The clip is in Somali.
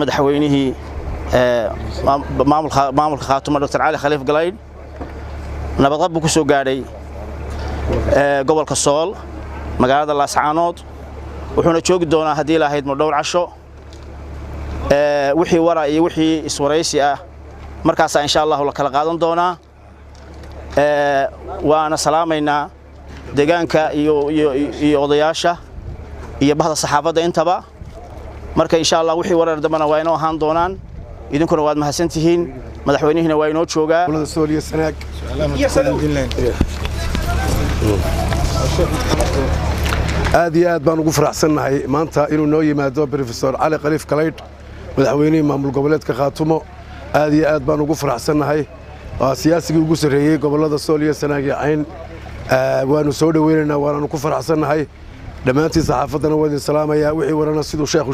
madaxweynihii maamulka Khaatumo Dr. Cali Khaliif Galayd nabadqab ku soo gaadhay gobolka Sool magaalada Laascaanood wuxuuna joogi doonaa hadii ilaahay ma dhowr casho wixii wara iyo wixii iswaraysi ah markaas insha Allah la kala qaadan doonaa waana salaamayna deegaanka iyo odayaasha iyo bahda saxaafadda intaba marka insha Allah wixii warar damana waa inoo ahaan doonaan idinkuna waad mahadsantihiin madaxweynihina waa inoo joogaa Sooliya Sanaag aad iyo aad baan ugu faraxsanahay maanta inuu noo yimaado Professor Cali Khaliif Galayd madaxweynaha maamul goboleedka Khaatumo aad iyo aad baan ugu faraxsanahay waa siyaasigii ugu sareeyay gobolada Sooliya Sanaag iyo Cayn waanu soo dhaweynaynaa waanu ku faraxsanahay dhamaantii saxaafadana waa idin salaamaya wixii warana sidoo sheekhu